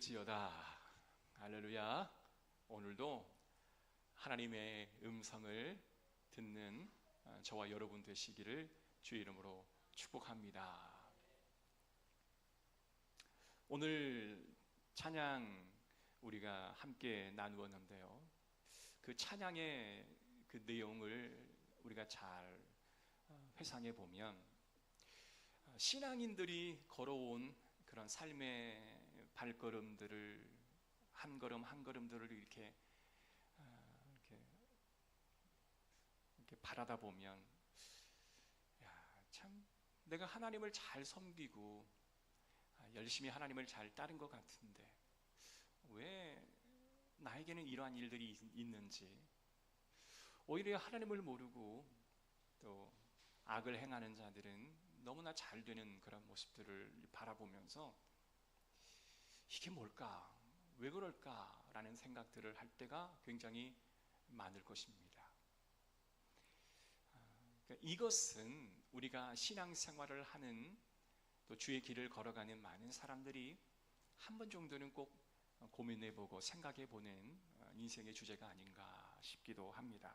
될지어다. 할렐루야. 오늘도 하나님의 음성을 듣는 저와 여러분 되시기를 주의 이름으로 축복합니다. 오늘 찬양 우리가 함께 나누었는데요, 그 찬양의 그 내용을 우리가 잘 회상해 보면 신앙인들이 걸어온 그런 삶의 발걸음들을 한 걸음 한 걸음들을 이렇게 바라다 보면, 참 내가 하나님을 잘 섬기고 열심히 하나님을 잘 따른 것 같은데 왜 나에게는 이러한 일들이 있는지, 오히려 하나님을 모르고 또 악을 행하는 자들은 너무나 잘 되는 그런 모습들을 바라보면서 이게 뭘까? 왜 그럴까? 라는 생각들을 할 때가 굉장히 많을 것입니다. 이것은 우리가 신앙생활을 하는, 또 주의 길을 걸어가는 많은 사람들이 한 번 정도는 꼭 고민해보고 생각해보는 인생의 주제가 아닌가 싶기도 합니다.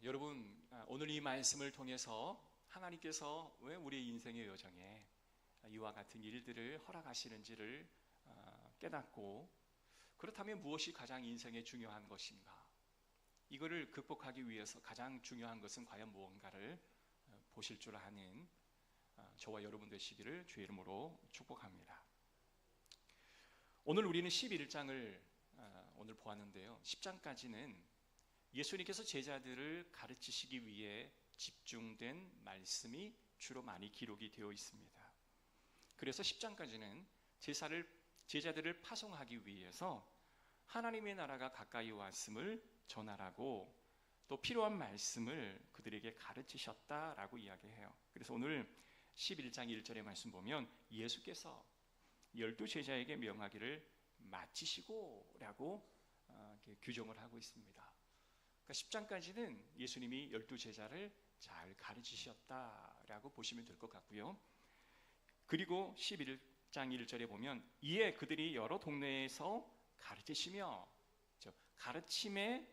여러분, 오늘 이 말씀을 통해서 하나님께서 왜 우리의 인생의 여정에 이와 같은 일들을 허락하시는지를 깨닫고, 그렇다면 무엇이 가장 인생에 중요한 것인가, 이거를 극복하기 위해서 가장 중요한 것은 과연 무언가를 보실 줄 아는 저와 여러분 되시기를 주의 이름으로 축복합니다. 오늘 우리는 11장을 오늘 보았는데요, 10장까지는 예수님께서 제자들을 가르치시기 위해 집중된 말씀이 주로 많이 기록이 되어 있습니다. 그래서 10장까지는 제자들을 파송하기 위해서 하나님의 나라가 가까이 왔음을 전하라고, 또 필요한 말씀을 그들에게 가르치셨다라고 이야기해요. 그래서 오늘 11장 1절의 말씀 보면 예수께서 12제자에게 명하기를 마치시고 라고 규정을 하고 있습니다. 그러니까 10장까지는 예수님이 12제자를 잘 가르치셨다라고 보시면 될 것 같고요. 그리고 11장 1절에 보면 이에 그들이 여러 동네에서 가르치시며, 가르침의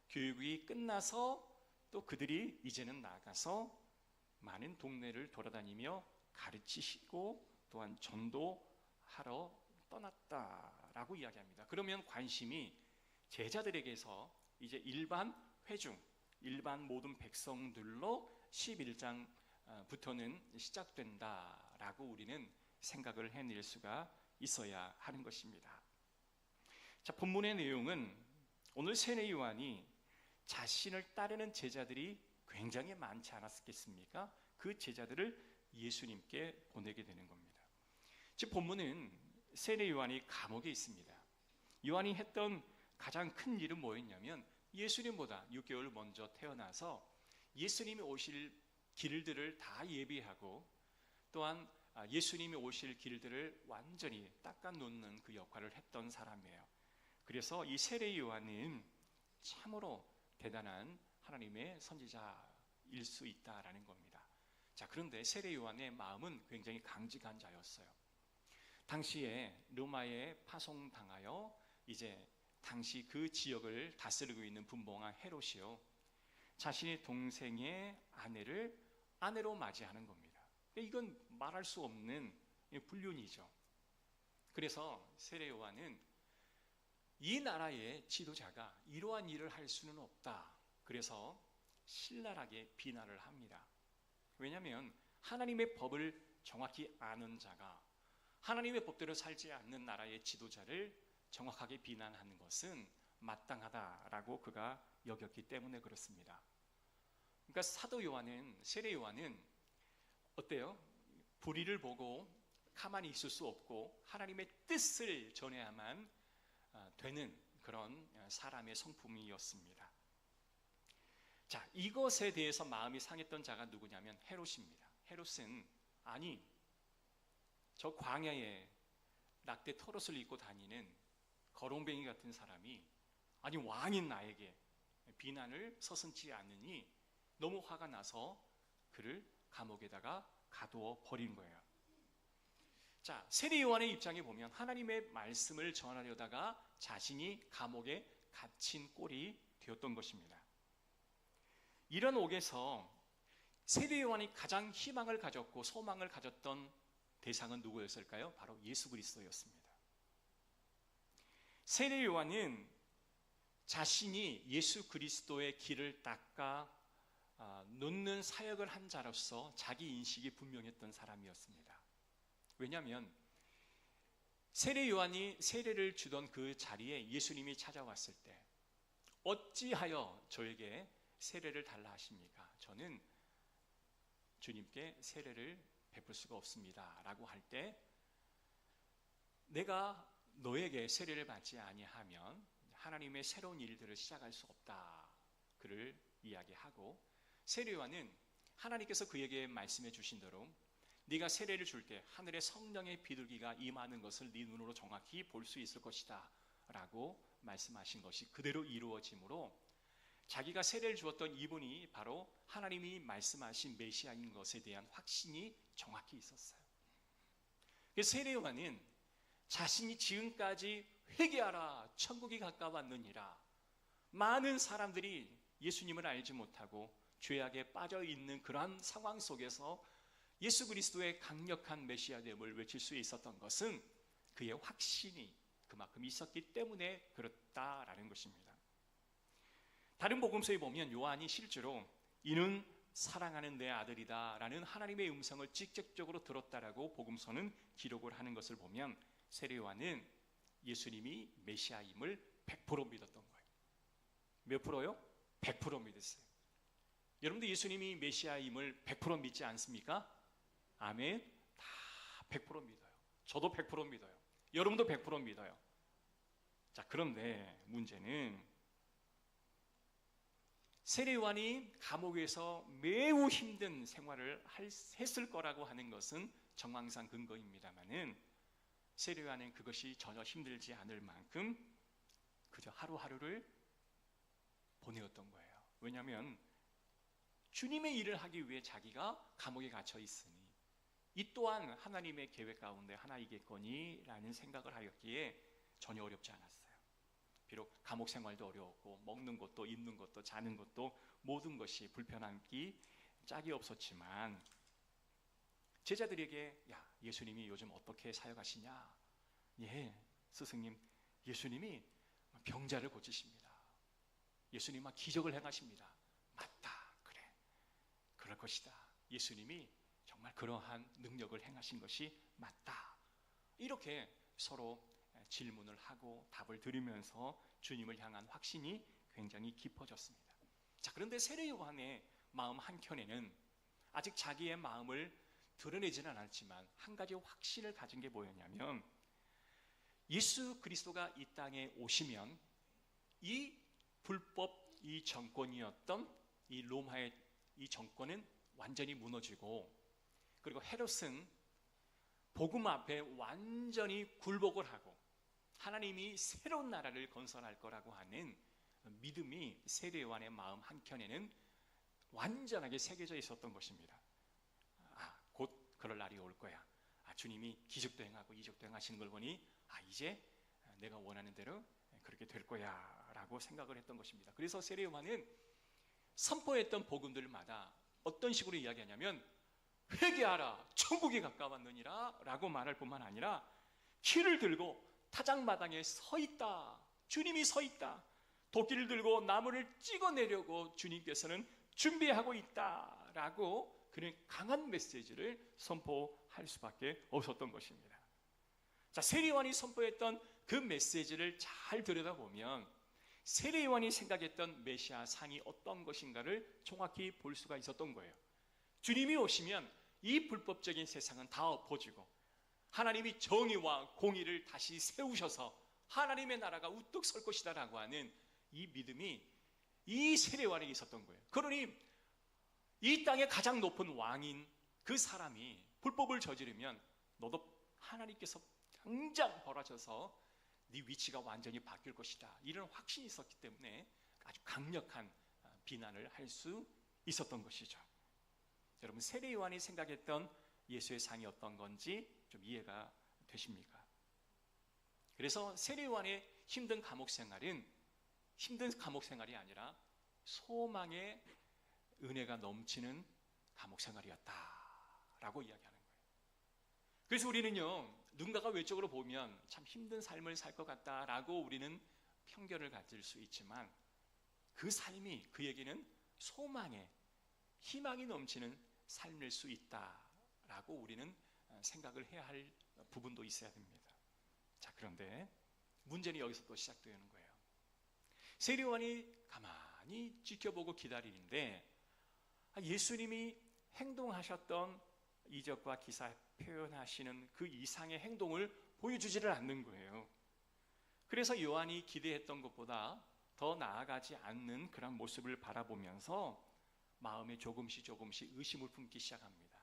교육이 끝나서 또 그들이 이제는 나가서 많은 동네를 돌아다니며 가르치시고 또한 전도하러 떠났다라고 이야기합니다. 그러면 관심이 제자들에게서 이제 일반 회중, 일반 모든 백성들로 11장부터는 시작된다라고 우리는 생각을 해낼 수가 있어야 하는 것입니다. 자, 본문의 내용은 오늘 세례 요한이 자신을 따르는 제자들이 굉장히 많지 않았겠습니까? 그 제자들을 예수님께 보내게 되는 겁니다. 즉 본문은 세례 요한이 감옥에 있습니다. 요한이 했던 가장 큰 일은 뭐였냐면, 예수님보다 6개월 먼저 태어나서 예수님이 오실 길들을 다 예비하고, 또한 예수님이 오실 길들을 완전히 닦아놓는 그 역할을 했던 사람이에요. 그래서 이 세례 요한은 참으로 대단한 하나님의 선지자일 수 있다라는 겁니다. 자, 그런데 세례 요한의 마음은 굉장히 강직한 자였어요. 당시에 로마에 파송당하여 이제 당시 그 지역을 다스리고 있는 분봉왕 헤롯이요, 자신의 동생의 아내를 아내로 맞이하는 겁니다. 이건 말할 수 없는 불륜이죠. 그래서 세례 요한은 이 나라의 지도자가 이러한 일을 할 수는 없다, 그래서 신랄하게 비난을 합니다. 왜냐하면 하나님의 법을 정확히 아는 자가 하나님의 법대로 살지 않는 나라의 지도자를 정확하게 비난하는 것은 마땅하다라고 그가 여겼기 때문에 그렇습니다. 그러니까 사도 요한은, 세례 요한은 어때요? 불의를 보고 가만히 있을 수 없고 하나님의 뜻을 전해야만 되는 그런 사람의 성품이었습니다. 자, 이것에 대해서 마음이 상했던 자가 누구냐면 헤롯입니다. 헤롯은 아니, 저 광야에 낙대 털옷을 입고 다니는 거렁뱅이 같은 사람이, 아니 왕인 나에게 비난을 서슴지 않으니 너무 화가 나서 그를 감옥에다가 가두어 버린 거예요. 자, 세례 요한의 입장에 보면 하나님의 말씀을 전하려다가 자신이 감옥에 갇힌 꼴이 되었던 것입니다. 이런 옥에서 세례 요한이 가장 희망을 가졌고 소망을 가졌던 대상은 누구였을까요? 바로 예수 그리스도였습니다. 세례 요한은 자신이 예수 그리스도의 길을 닦아 놓는 사역을 한 자로서 자기 인식이 분명했던 사람이었습니다. 왜냐하면 세례 요한이 세례를 주던 그 자리에 예수님이 찾아왔을 때 어찌하여 저에게 세례를 달라 하십니까? 저는 주님께 세례를 베풀 수가 없습니다 라고 할 때, 내가 너에게 세례를 받지 아니하면 하나님의 새로운 일들을 시작할 수 없다 그를 이야기하고, 세례 요한은 하나님께서 그에게 말씀해 주신 대로 네가 세례를 줄게 하늘의 성령의 비둘기가 임하는 것을 네 눈으로 정확히 볼 수 있을 것이다 라고 말씀하신 것이 그대로 이루어지므로 자기가 세례를 주었던 이분이 바로 하나님이 말씀하신 메시아인 것에 대한 확신이 정확히 있었어요. 세례 요한은 자신이 지금까지 회개하라 천국이 가까웠느니라, 많은 사람들이 예수님을 알지 못하고 죄악에 빠져 있는 그러한 상황 속에서 예수 그리스도의 강력한 메시아됨을 외칠 수 있었던 것은 그의 확신이 그만큼 있었기 때문에 그렇다라는 것입니다. 다른 복음서에 보면 요한이 실제로 이는 사랑하는 내 아들이다 라는 하나님의 음성을 직접적으로 들었다라고 복음서는 기록을 하는 것을 보면 세례 요한은 예수님이 메시아임을 100% 믿었던 거예요. 몇 프로요? 100% 믿었어요. 여러분도 예수님이 메시아임을 100% 믿지 않습니까? 아멘. 다 100% 믿어요. 저도 100% 믿어요. 여러분도 100% 믿어요. 자, 그런데 문제는 세례 요한이 감옥에서 매우 힘든 생활을 했을 거라고 하는 것은 정황상 근거입니다만은, 세례 요한은 그것이 전혀 힘들지 않을 만큼 그저 하루하루를 보내었던 거예요. 왜냐하면 주님의 일을 하기 위해 자기가 감옥에 갇혀 있으니 이 또한 하나님의 계획 가운데 하나이겠거니라는 생각을 하였기에 전혀 어렵지 않았어요. 비록 감옥 생활도 어려웠고 먹는 것도 입는 것도 자는 것도 모든 것이 불편함이 짝이 없었지만, 제자들에게 야, 예수님이 요즘 어떻게 사역하시냐? 예, 스승님, 예수님이 병자를 고치십니다. 예수님은 기적을 행하십니다. 맞다, 그래, 그럴 것이다. 예수님이 정말 그러한 능력을 행하신 것이 맞다. 이렇게 서로 질문을 하고 답을 들으면서 주님을 향한 확신이 굉장히 깊어졌습니다. 자, 그런데 세례 요한의 마음 한켠에는 아직 자기의 마음을 드러내지는 않았지만 한 가지 확신을 가진 게 뭐였냐면, 예수 그리스도가 이 땅에 오시면 이 불법 이 정권이었던 이 로마의 이 정권은 완전히 무너지고, 그리고 헤롯은 복음 앞에 완전히 굴복을 하고 하나님이 새로운 나라를 건설할 거라고 하는 믿음이 세례 요한의 마음 한켠에는 완전하게 새겨져 있었던 것입니다. 곧 그럴 날이 올 거야. 주님이 기적도 행하고 이적도 행하시는 걸 보니 이제 내가 원하는 대로 그렇게 될 거야 라고 생각을 했던 것입니다. 그래서 세례 요한은 선포했던 복음들마다 어떤 식으로 이야기하냐면, 회개하라 천국이 가까웠느니라 라고 말할 뿐만 아니라 키를 들고 타작마당에 서 있다, 주님이 서 있다, 도끼를 들고 나무를 찍어내려고 주님께서는 준비하고 있다 라고 그런 강한 메시지를 선포할 수밖에 없었던 것입니다. 자, 세례 요한이 선포했던 그 메시지를 잘 들여다보면 세례 요한이 생각했던 메시아 상이 어떤 것인가를 정확히 볼 수가 있었던 거예요. 주님이 오시면 이 불법적인 세상은 다 엎어지고 하나님이 정의와 공의를 다시 세우셔서 하나님의 나라가 우뚝 설 것이다 라고 하는 이 믿음이 이 세례 요한에게 있었던 거예요. 그러니 이 땅의 가장 높은 왕인 그 사람이 불법을 저지르면 너도 하나님께서 당장 벌하셔서 네 위치가 완전히 바뀔 것이다, 이런 확신이 있었기 때문에 아주 강력한 비난을 할 수 있었던 것이죠. 여러분, 세례 요한이 생각했던 예수의 상이 어떤 건지 좀 이해가 되십니까? 그래서 세례요한의 힘든 감옥 생활은 힘든 감옥 생활이 아니라 소망의 은혜가 넘치는 감옥 생활이었다라고 이야기하는 거예요. 그래서 우리는요, 누군가가 외적으로 보면 참 힘든 삶을 살 것 같다라고 우리는 편견을 가질 수 있지만 그 삶이 그에게는 소망의 희망이 넘치는 삶일 수 있다라고 우리는 생각을 해야 할 부분도 있어야 됩니다. 자, 그런데 문제는 여기서 또 시작되는 거예요. 세례요한이 가만히 지켜보고 기다리는데 예수님이 행동하셨던 이적과 기사 표현하시는 그 이상의 행동을 보여주지를 않는 거예요. 그래서 요한이 기대했던 것보다 더 나아가지 않는 그런 모습을 바라보면서 마음에 조금씩 의심을 품기 시작합니다.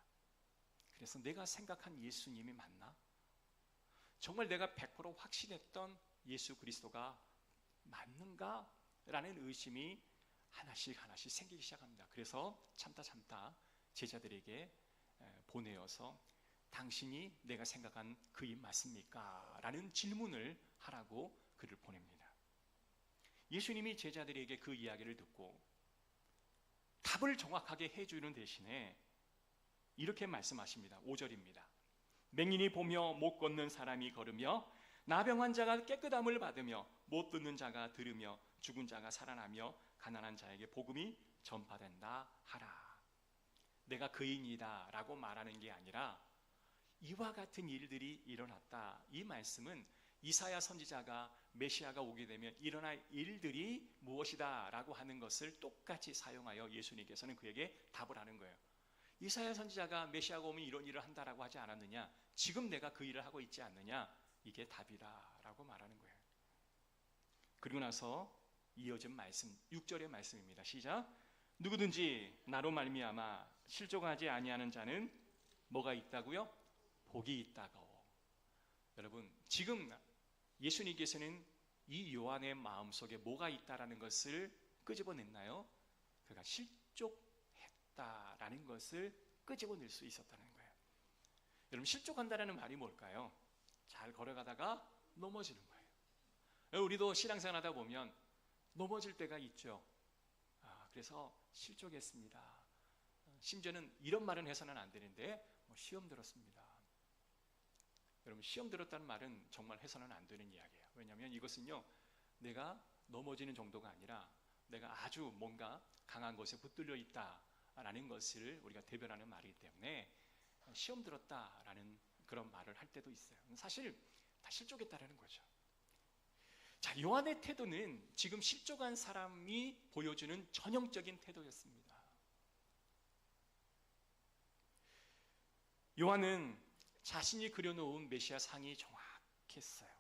그래서 내가 생각한 예수님이 맞나? 정말 내가 100% 확신했던 예수 그리스도가 맞는가? 라는 의심이 하나씩 생기기 시작합니다. 그래서 참다 제자들에게 보내어서 당신이 내가 생각한 그인 맞습니까? 라는 질문을 하라고 그를 보냅니다. 예수님이 제자들에게 그 이야기를 듣고 답을 정확하게 해주는 대신에 이렇게 말씀하십니다. 5절입니다. 맹인이 보며 못 걷는 사람이 걸으며 나병 환자가 깨끗함을 받으며 못 듣는 자가 들으며 죽은 자가 살아나며 가난한 자에게 복음이 전파된다 하라. 내가 그인이다 라고 말하는 게 아니라 이와 같은 일들이 일어났다. 이 말씀은 이사야 선지자가 메시아가 오게 되면 일어날 일들이 무엇이다 라고 하는 것을 똑같이 사용하여 예수님께서는 그에게 답을 하는 거예요. 이사야 선지자가 메시아가 오면 이런 일을 한다라고 하지 않았느냐? 지금 내가 그 일을 하고 있지 않느냐? 이게 답이다 라고 말하는 거예요. 그리고 나서 이어진 말씀 6절의 말씀입니다. 시작. 누구든지 나로 말미암아 실족하지 아니하는 자는 뭐가 있다고요? 복이 있다고. 여러분, 지금 예수님께서는 이 요한의 마음속에 뭐가 있다라는 것을 끄집어냈나요? 그가 실족했다라는 것을 끄집어낼 수 있었다는 거예요. 여러분, 실족한다라는 말이 뭘까요? 잘 걸어가다가 넘어지는 거예요. 우리도 신앙생활 하다 보면 넘어질 때가 있죠. 그래서 실족했습니다. 심지어는 이런 말은 해서는 안 되는데 시험 들었습니다. 여러분, 시험 들었다는 말은 정말 해서는 안 되는 이야기예요. 왜냐하면 이것은요, 내가 넘어지는 정도가 아니라 내가 아주 뭔가 강한 것에 붙들려 있다라는 것을 우리가 대변하는 말이기 때문에 시험 들었다라는 그런 말을 할 때도 있어요. 사실 다 실족했다라는 거죠. 자, 요한의 태도는 지금 실족한 사람이 보여주는 전형적인 태도였습니다. 요한은 자신이 그려놓은 메시아 상이 정확했어요.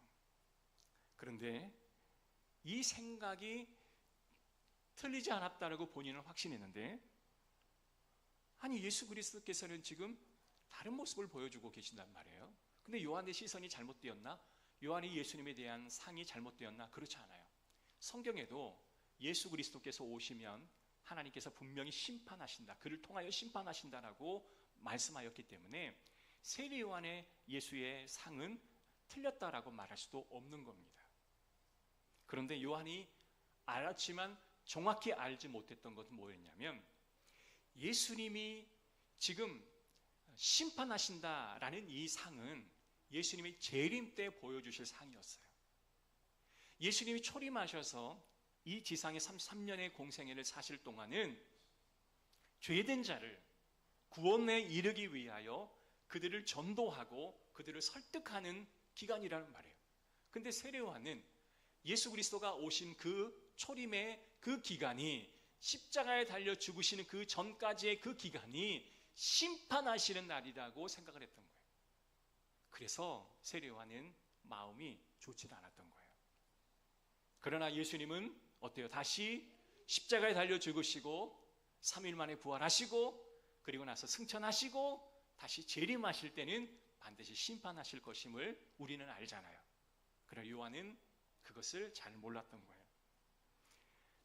그런데 이 생각이 틀리지 않았다라고 본인은 확신했는데, 아니 예수 그리스도께서는 지금 다른 모습을 보여주고 계신단 말이에요. 근데 요한의 시선이 잘못되었나? 요한이 예수님에 대한 상이 잘못되었나? 그렇지 않아요. 성경에도 예수 그리스도께서 오시면 하나님께서 분명히 심판하신다, 그를 통하여 심판하신다라고 말씀하였기 때문에 세례 요한의 예수의 상은 틀렸다라고 말할 수도 없는 겁니다. 그런데 요한이 알았지만 정확히 알지 못했던 것은 뭐였냐면, 예수님이 지금 심판하신다라는 이 상은 예수님이 재림 때 보여주실 상이었어요. 예수님이 초림하셔서 이 지상에 33년의 공생애를 사실 동안은 죄된 자를 구원에 이르기 위하여 그들을 전도하고 그들을 설득하는 기간이라는 말이에요. 근데 세례 요한은 예수 그리스도가 오신 그 초림의 그 기간이, 십자가에 달려 죽으시는 그 전까지의 그 기간이 심판하시는 날이라고 생각을 했던 거예요. 그래서 세례 요한은 마음이 좋지도 않았던 거예요. 그러나 예수님은 어때요? 다시 십자가에 달려 죽으시고 3일 만에 부활하시고 그리고 나서 승천하시고 다시 재림하실 때는 반드시 심판하실 것임을 우리는 알잖아요. 그러나 요한은 그것을 잘 몰랐던 거예요.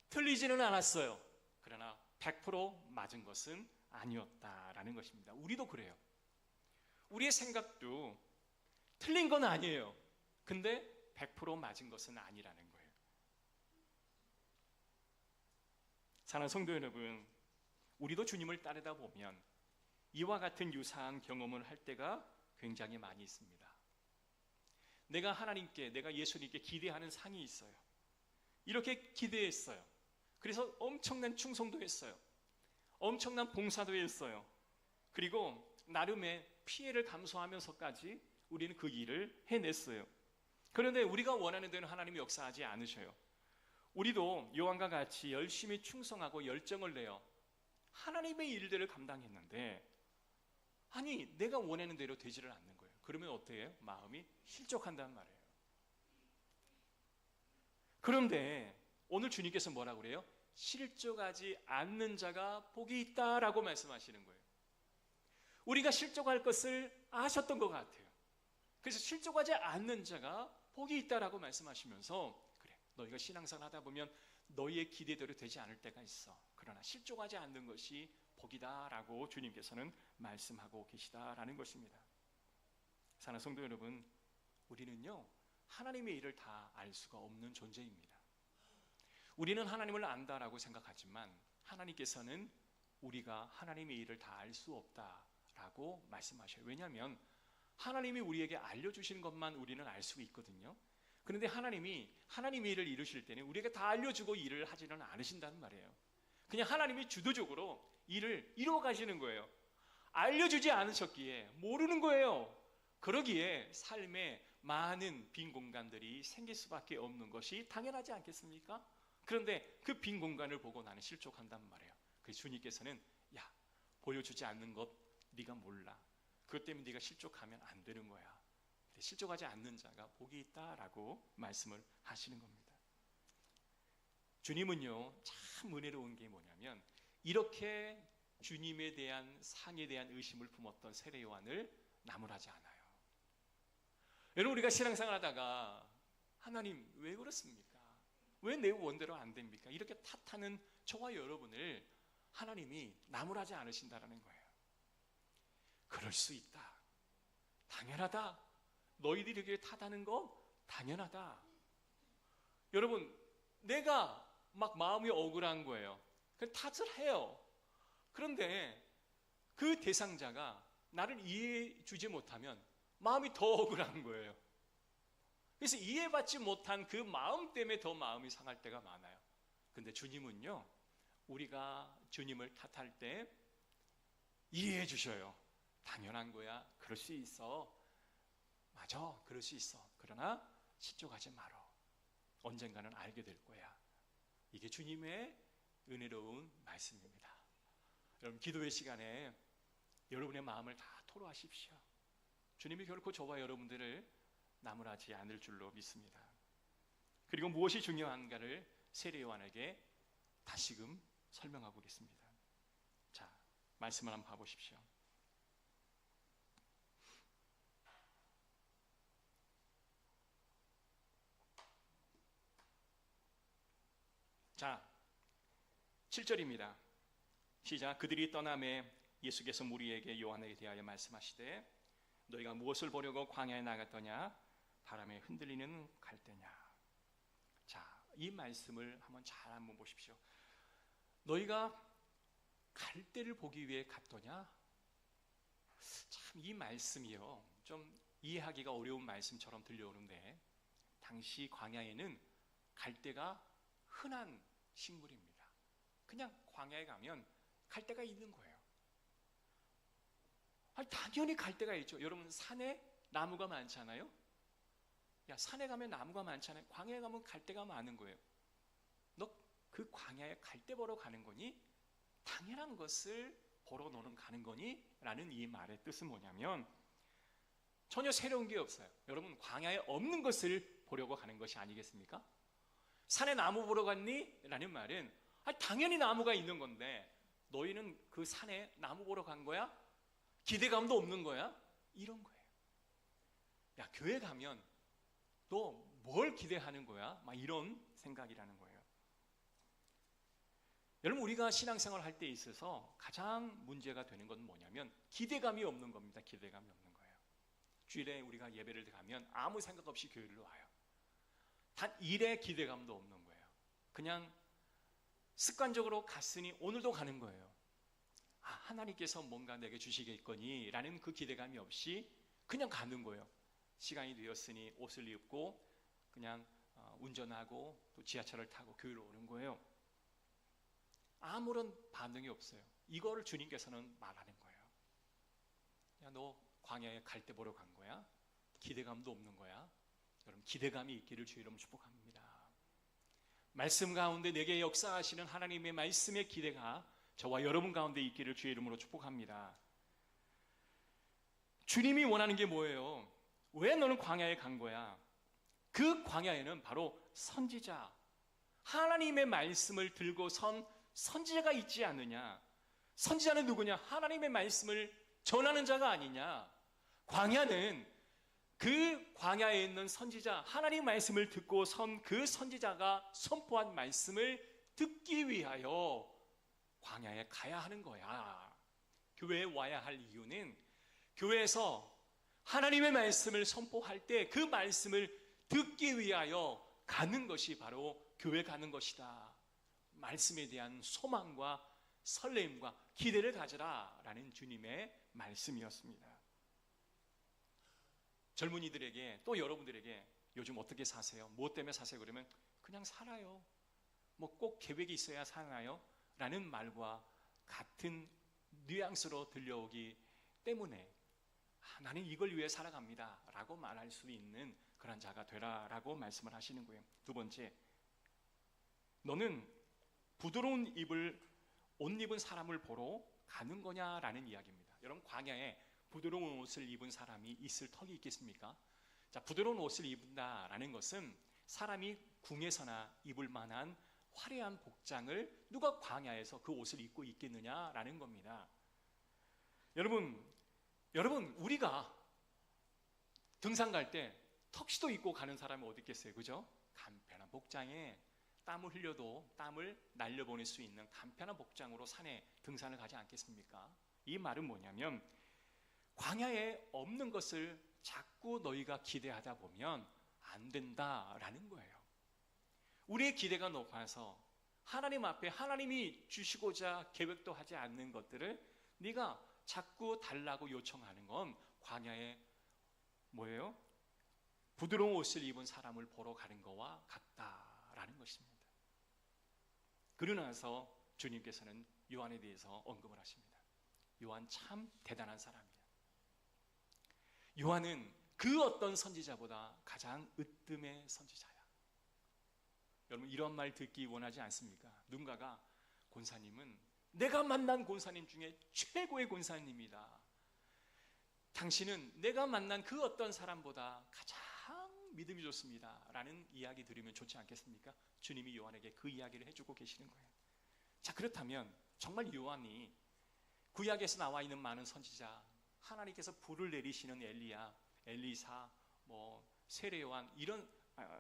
틀리지는 않았어요. 그러나 100% 맞은 것은 아니었다라는 것입니다. 우리도 그래요. 우리의 생각도 틀린 건 아니에요. 근데 100% 맞은 것은 아니라는 거예요. 사랑하는 성도 여러분, 우리도 주님을 따르다 보면 이와 같은 유사한 경험을 할 때가 굉장히 많이 있습니다. 내가 하나님께, 내가 예수님께 기대하는 상이 있어요. 이렇게 기대했어요. 그래서 엄청난 충성도 했어요. 엄청난 봉사도 했어요. 그리고 나름의 피해를 감수하면서까지 우리는 그 일을 해냈어요. 그런데 우리가 원하는 대로 하나님이 역사하지 않으셔요. 우리도 요한과 같이 열심히 충성하고 열정을 내어 하나님의 일들을 감당했는데, 아니 내가 원하는 대로 되지를 않는 거예요. 그러면 어떻게 해요? 마음이 실족한단 말이에요. 그런데 오늘 주님께서 뭐라고 그래요? 실족하지 않는 자가 복이 있다라고 말씀하시는 거예요. 우리가 실족할 것을 아셨던 것 같아요. 그래서 실족하지 않는 자가 복이 있다라고 말씀하시면서, 그래, 너희가 신앙생활 하다 보면 너희의 기대대로 되지 않을 때가 있어. 그러나 실족하지 않는 것이 복이다라고 주님께서는 말씀하고 계시다라는 것입니다. 사랑하는 성도 여러분, 우리는요 하나님의 일을 다 알 수가 없는 존재입니다. 우리는 하나님을 안다라고 생각하지만 하나님께서는 우리가 하나님의 일을 다 알 수 없다라고 말씀하셔요. 왜냐하면 하나님이 우리에게 알려주신 것만 우리는 알 수 있거든요. 그런데 하나님이 하나님의 일을 이루실 때는 우리에게 다 알려주고 일을 하지는 않으신다는 말이에요. 그냥 하나님이 주도적으로 일을 이루어 가시는 거예요. 알려주지 않으셨기에 모르는 거예요. 그러기에 삶에 많은 빈 공간들이 생길 수밖에 없는 것이 당연하지 않겠습니까? 그런데 그 빈 공간을 보고 나는 실족한단 말이에요. 그래서 주님께서는 야, 보여주지 않는 것 네가 몰라. 그것 때문에 네가 실족하면 안 되는 거야. 실족하지 않는 자가 복이 있다라고 말씀을 하시는 겁니다. 주님은요 참 은혜로운 게 뭐냐면, 이렇게 주님에 대한 상에 대한 의심을 품었던 세례 요한을 나무라지 않아요. 여러분, 우리가 신앙생활 하다가 하나님 왜 그렇습니까? 왜 내 원대로 안 됩니까? 이렇게 탓하는 저와 여러분을 하나님이 나무라지 않으신다라는 거예요. 그럴 수 있다. 당연하다. 너희들이 이렇게 탓하는 거 당연하다. 여러분, 내가 막 마음이 억울한 거예요. 그 탓을 해요. 그런데 그 대상자가 나를 이해해 주지 못하면 마음이 더 억울한 거예요. 그래서 이해받지 못한 그 마음 때문에 더 마음이 상할 때가 많아요. 근데 주님은요, 우리가 주님을 탓할 때 이해해 주셔요. 당연한 거야. 그럴 수 있어. 맞아. 그럴 수 있어. 그러나 실족하지 말어. 언젠가는 알게 될 거야. 이게 주님의 은혜로운 말씀입니다. 여러분, 기도의 시간에 여러분의 마음을 다 토로하십시오. 주님이 결코 저와 여러분들을 나무라지 않을 줄로 믿습니다. 그리고 무엇이 중요한가를 세례 요한에게 다시금 설명하고 보겠습니다. 자, 말씀을 한번 봐보십시오. 자, 7절입니다. 시작. 그들이 떠나매 예수께서 무리에게 요한에게 대하여 말씀하시되, 너희가 무엇을 보려고 광야에 나갔더냐? 바람에 흔들리는 갈대냐? 자, 이 말씀을 한번 보십시오. 너희가 갈대를 보기 위해 갔더냐? 참, 이 말씀이요, 좀 이해하기가 어려운 말씀처럼 들려오는데, 당시 광야에는 갈대가 흔한 식물입니다. 그냥 광야에 가면 갈대가 있는 거예요. 아니, 당연히 갈대가 있죠. 여러분, 산에 나무가 많잖아요. 야, 산에 가면 나무가 많잖아요. 광야에 가면 갈대가 많은 거예요. 너 그 광야에 갈대 보러 가는 거니? 당연한 것을 보러 너는 가는 거니? 라는 이 말의 뜻은 뭐냐면, 전혀 새로운 게 없어요. 여러분, 광야에 없는 것을 보려고 가는 것이 아니겠습니까? 산에 나무 보러 갔니? 라는 말은 당연히 나무가 있는 건데 너희는 그 산에 나무 보러 간 거야? 기대감도 없는 거야? 이런 거예요. 야, 교회 가면 너 뭘 기대하는 거야? 막 이런 생각이라는 거예요. 여러분, 우리가 신앙생활 할 때 있어서 가장 문제가 되는 건 뭐냐면 기대감이 없는 겁니다. 기대감이 없는 거예요. 주일에 우리가 예배를 가면 아무 생각 없이 교회를 와요. 단 일의 기대감도 없는 거예요. 그냥 습관적으로 갔으니 오늘도 가는 거예요. 하나님께서 뭔가 내게 주시겠거니 라는 그 기대감이 없이 그냥 가는 거예요. 시간이 되었으니 옷을 입고 그냥 운전하고 또 지하철을 타고 교회로 오는 거예요. 아무런 반응이 없어요. 이거를 주님께서는 말하는 거예요. 야, 너 광야에 갈대 보러 간 거야? 기대감도 없는 거야? 여러분, 기대감이 있기를 주의 이름으로 축복합니다. 말씀 가운데 내게 역사하시는 하나님의 말씀의 기대가 저와 여러분 가운데 있기를 주의 이름으로 축복합니다. 주님이 원하는 게 뭐예요? 왜 너는 광야에 간 거야? 그 광야에는 바로 선지자, 하나님의 말씀을 들고 선 선지자가 있지 않느냐? 선지자는 누구냐? 하나님의 말씀을 전하는 자가 아니냐? 광야는 그 광야에 있는 선지자, 하나님의 말씀을 듣고 선 그 선지자가 선포한 말씀을 듣기 위하여 광야에 가야 하는 거야. 교회에 와야 할 이유는 교회에서 하나님의 말씀을 선포할 때 그 말씀을 듣기 위하여 가는 것이 바로 교회 가는 것이다. 말씀에 대한 소망과 설렘과 기대를 가져라 라는 주님의 말씀이었습니다. 젊은이들에게 또 여러분들에게 요즘 어떻게 사세요? 무엇 때문에 사세요? 그러면 그냥 살아요. 뭐 꼭 계획이 있어야 사나요? 라는 말과 같은 뉘앙스로 들려오기 때문에 나는 이걸 위해 살아갑니다 라고 말할 수 있는 그런 자가 되라 라고 말씀을 하시는 거예요. 두 번째, 너는 부드러운 옷 입은 사람을 보러 가는 거냐라는 이야기입니다. 여러분, 광야에 부드러운 옷을 입은 사람이 있을 턱이 있겠습니까? 자, 부드러운 옷을 입는다라는 것은 사람이 궁에서나 입을 만한 화려한 복장을 누가 광야에서 그 옷을 입고 있겠느냐라는 겁니다. 여러분 우리가 등산 갈 때 턱시도 입고 가는 사람이 어디 있겠어요? 그죠? 간편한 복장에 땀을 흘려도 땀을 날려보낼 수 있는 간편한 복장으로 산에 등산을 가지 않겠습니까? 이 말은 뭐냐면 광야에 없는 것을 자꾸 너희가 기대하다 보면 안 된다라는 거예요. 우리의 기대가 높아서 하나님 앞에 하나님이 주시고자 계획도 하지 않는 것들을 네가 자꾸 달라고 요청하는 건 광야에 뭐예요? 부드러운 옷을 입은 사람을 보러 가는 거와 같다라는 것입니다. 그러고 나서 주님께서는 요한에 대해서 언급을 하십니다. 요한 참 대단한 사람이야. 요한은 그 어떤 선지자보다 가장 으뜸의 선지자야. 여러분, 이런 말 듣기 원하지 않습니까? 누군가가 권사님은 내가 만난 권사님 중에 최고의 권사님이다. 당신은 내가 만난 그 어떤 사람보다 가장 믿음이 좋습니다 라는 이야기 들으면 좋지 않겠습니까? 주님이 요한에게 그 이야기를 해주고 계시는 거예요. 자, 그렇다면 정말 요한이 구약에서 나와 있는 많은 선지자, 하나님께서 불을 내리시는 엘리야, 엘리사, 세례 요한 이런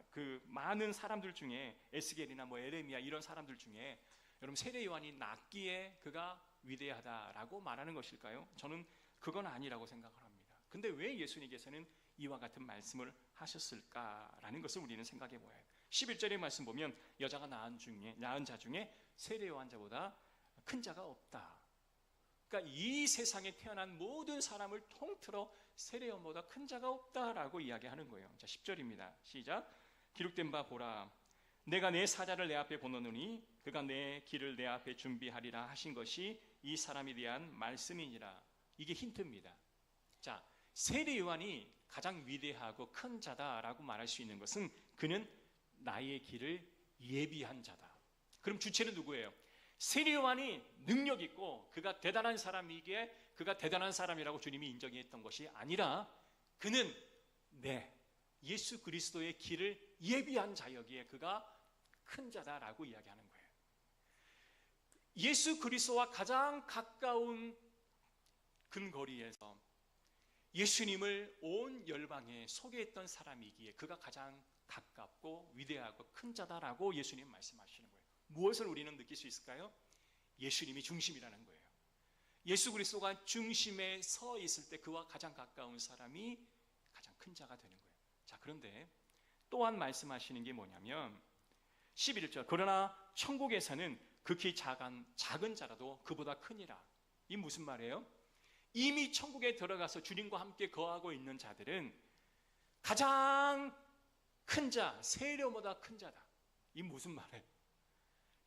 그 많은 사람들 중에 에스겔이나 에레미야 이런 사람들 중에 여러분 세례 요한이 낫기에 그가 위대하다라고 말하는 것일까요? 저는 그건 아니라고 생각을 합니다. 근데 왜 예수님께서는 이와 같은 말씀을 하셨을까라는 것을 우리는 생각해 보아요. 11절의 말씀 보면 여자가 낳은 자 중에 세례 요한자보다 큰 자가 없다. 그러니까 이 세상에 태어난 모든 사람을 통틀어 세례 요한보다 큰 자가 없다라고 이야기하는 거예요. 자, 10절입니다. 시작. 기록된 바 보라, 내가 내 사자를 내 앞에 보내노니 그가 내 길을 내 앞에 준비하리라 하신 것이 이 사람에 대한 말씀이니라. 이게 힌트입니다. 자, 세례 요한이 가장 위대하고 큰 자다라고 말할 수 있는 것은 그는 나의 길을 예비한 자다. 그럼 주체는 누구예요? 세례 요한이 능력 있고 그가 대단한 사람이기에 그가 대단한 사람이라고 주님이 인정했던 것이 아니라 그는 예수 그리스도의 길을 예비한 자여기에 그가 큰 자다라고 이야기하는 거예요. 예수 그리스도와 가장 가까운 근거리에서 예수님을 온 열방에 소개했던 사람이기에 그가 가장 가깝고 위대하고 큰 자다라고 예수님 말씀하시는 거예요. 무엇을 우리는 느낄 수 있을까요? 예수님이 중심이라는 거예요. 예수 그리스도가 중심에 서 있을 때 그와 가장 가까운 사람이 큰 자가 되는 거예요. 자, 그런데 또한 말씀하시는 게 뭐냐면 11절, 그러나 천국에서는 극히 작은 자라도 그보다 크니라. 이 무슨 말이에요? 이미 천국에 들어가서 주님과 함께 거하고 있는 자들은 가장 큰 자, 세례보다 큰 자다. 이 무슨 말이에요?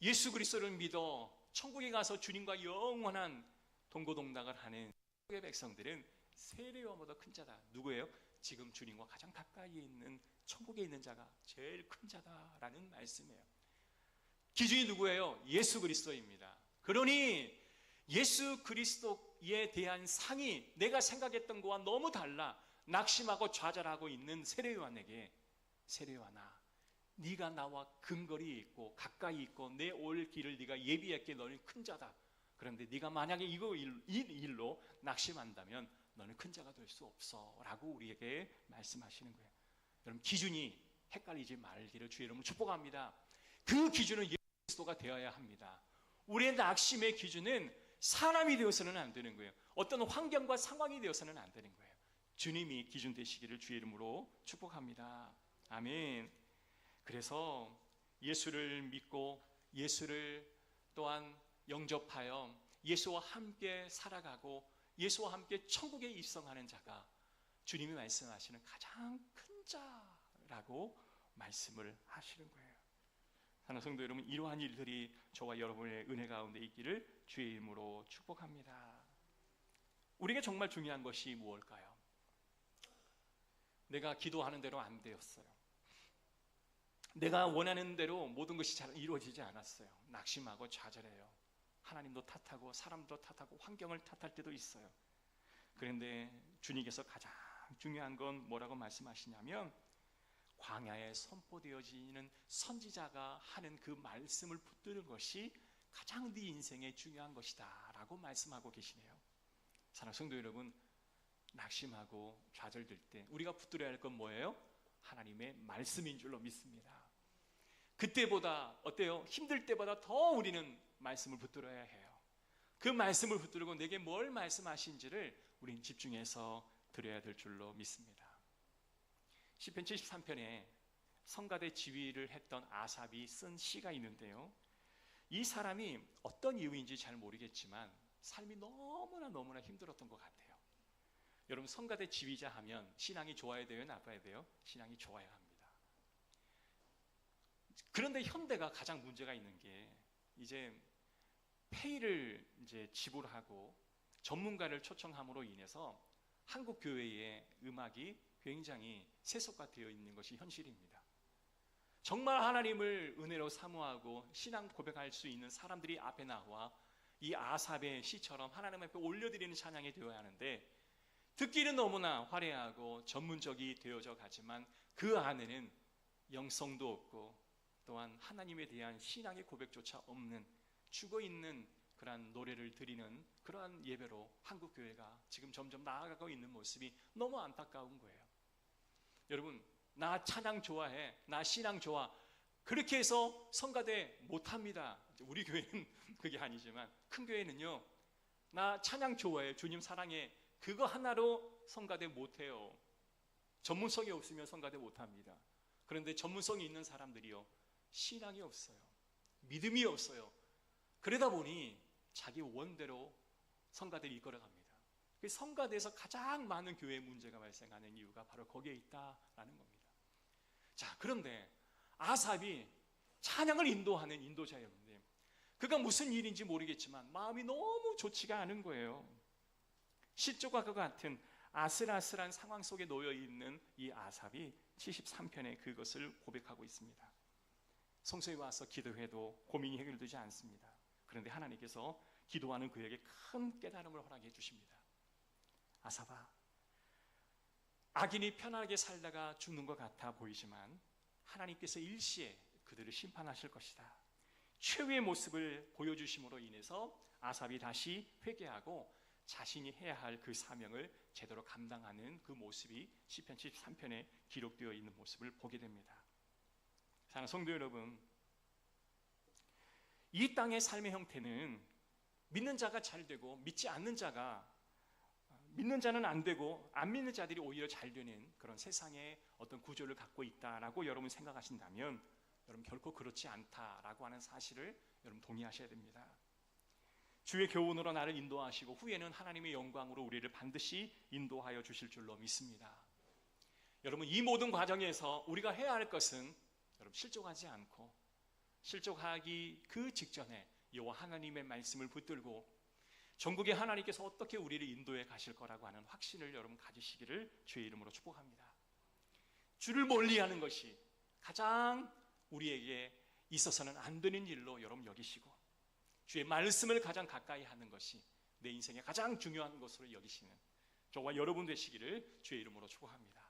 예수 그리스도를 믿어 천국에 가서 주님과 영원한 동고동락을 하는 천국의 백성들은 세례요한보다 큰 자다. 누구예요? 지금 주님과 가장 가까이 있는 천국에 있는 자가 제일 큰 자다라는 말씀이에요. 기준이 누구예요? 예수 그리스도입니다. 그러니 예수 그리스도에 대한 상이 내가 생각했던 것과 너무 달라 낙심하고 좌절하고 있는 세례요한에게, 세례요한아, 네가 나와 근거리 있고 가까이 있고 내 올 길을 네가 예비했기에 너는 큰 자다. 그런데 네가 만약에 이 일로 낙심한다면 너는 큰 자가 될 수 없어 라고 우리에게 말씀하시는 거예요. 여러분, 기준이 헷갈리지 말기를 주의 이름으로 축복합니다. 그 기준은 예수 그리스도가 되어야 합니다. 우리의 낙심의 기준은 사람이 되어서는 안 되는 거예요. 어떤 환경과 상황이 되어서는 안 되는 거예요. 주님이 기준 되시기를 주의 이름으로 축복합니다. 아멘. 그래서 예수를 믿고 예수를 또한 영접하여 예수와 함께 살아가고 예수와 함께 천국에 입성하는 자가 주님이 말씀하시는 가장 큰 자라고 말씀을 하시는 거예요. 사랑하는 성도 여러분, 이러한 일들이 저와 여러분의 은혜 가운데 있기를 주의 이름으로 축복합니다. 우리에게 정말 중요한 것이 무엇일까요? 내가 기도하는 대로 안 되었어요. 내가 원하는 대로 모든 것이 잘 이루어지지 않았어요. 낙심하고 좌절해요. 하나님도 탓하고 사람도 탓하고 환경을 탓할 때도 있어요. 그런데 주님께서 가장 중요한 건 뭐라고 말씀하시냐면 광야에 선포되어지는 선지자가 하는 그 말씀을 붙드는 것이 가장 네 인생에 중요한 것이다 라고 말씀하고 계시네요. 사랑하는 성도 여러분, 낙심하고 좌절될 때 우리가 붙들어야 할 건 뭐예요? 하나님의 말씀인 줄로 믿습니다. 그때보다 어때요? 힘들 때보다 더 우리는 말씀을 붙들어야 해요. 그 말씀을 붙들고 내게 뭘 말씀하신지를 우리는 집중해서 들어야 될 줄로 믿습니다. 시편 73편에 성가대 지휘를 했던 아삽이 쓴 시가 있는데요, 이 사람이 어떤 이유인지 잘 모르겠지만 삶이 너무나 힘들었던 것 같아요. 여러분, 성가대 지휘자 하면 신앙이 좋아야 돼요? 나빠야 돼요? 신앙이 좋아야 합니다. 그런데 현대가 가장 문제가 있는 게 이제 페이를 이제 지불하고 전문가를 초청함으로 인해서 한국 교회의 음악이 굉장히 세속화되어 있는 것이 현실입니다. 정말 하나님을 은혜로 사모하고 신앙 고백할 수 있는 사람들이 앞에 나와 이 아삽의 시처럼 하나님 앞에 올려드리는 찬양이 되어야 하는데, 듣기는 너무나 화려하고 전문적이 되어져 가지만 그 안에는 영성도 없고 또한 하나님에 대한 신앙의 고백조차 없는 죽어있는 그러한 노래를 드리는 그러한 예배로 한국 교회가 지금 점점 나아가고 있는 모습이 너무 안타까운 거예요. 여러분, 나 찬양 좋아해, 나 신앙 좋아, 그렇게 해서 성가대 못합니다. 우리 교회는 그게 아니지만 큰 교회는요, 나 찬양 좋아해, 주님 사랑해, 그거 하나로 성가대 못해요. 전문성이 없으면 성가대 못합니다. 그런데 전문성이 있는 사람들이요, 신앙이 없어요. 믿음이 없어요. 그러다 보니 자기 원대로 성가대를 이끌어갑니다. 성가대에서 가장 많은 교회 문제가 발생하는 이유가 바로 거기에 있다라는 겁니다. 자, 그런데 아삽이 찬양을 인도하는 인도자였는데 그가 무슨 일인지 모르겠지만 마음이 너무 좋지가 않은 거예요. 실족과 같은 아슬아슬한 상황 속에 놓여 있는 이 아삽이 73편에 그것을 고백하고 있습니다. 성소에 와서 기도해도 고민이 해결되지 않습니다. 그런데 하나님께서 기도하는 그에게 큰 깨달음을 허락해 주십니다. 아삽아, 악인이 편하게 살다가 죽는 것 같아 보이지만 하나님께서 일시에 그들을 심판하실 것이다. 최후의 모습을 보여주심으로 인해서 아삽이 다시 회개하고 자신이 해야 할 그 사명을 제대로 감당하는 그 모습이 시편 73편에 기록되어 있는 모습을 보게 됩니다. 사랑하는 성도 여러분, 이 땅의 삶의 형태는 믿는 자가 잘 되고 믿지 않는 자가 믿는 자는 안 되고 안 믿는 자들이 오히려 잘 되는 그런 세상의 어떤 구조를 갖고 있다라고 여러분 생각하신다면 여러분 결코 그렇지 않다라고 하는 사실을 여러분 동의하셔야 됩니다. 주의 교훈으로 나를 인도하시고 후에는 하나님의 영광으로 우리를 반드시 인도하여 주실 줄로 믿습니다. 여러분 이 모든 과정에서 우리가 해야 할 것은 여러분 실족하지 않고 실족하기 그 직전에 여호와 하나님의 말씀을 붙들고 전국의 하나님께서 어떻게 우리를 인도해 가실 거라고 하는 확신을 여러분 가지시기를 주의 이름으로 축복합니다. 주를 멀리하는 것이 가장 우리에게 있어서는 안 되는 일로 여러분 여기시고 주의 말씀을 가장 가까이 하는 것이 내 인생의 가장 중요한 것으로 여기시는 저와 여러분 되시기를 주의 이름으로 축복합니다.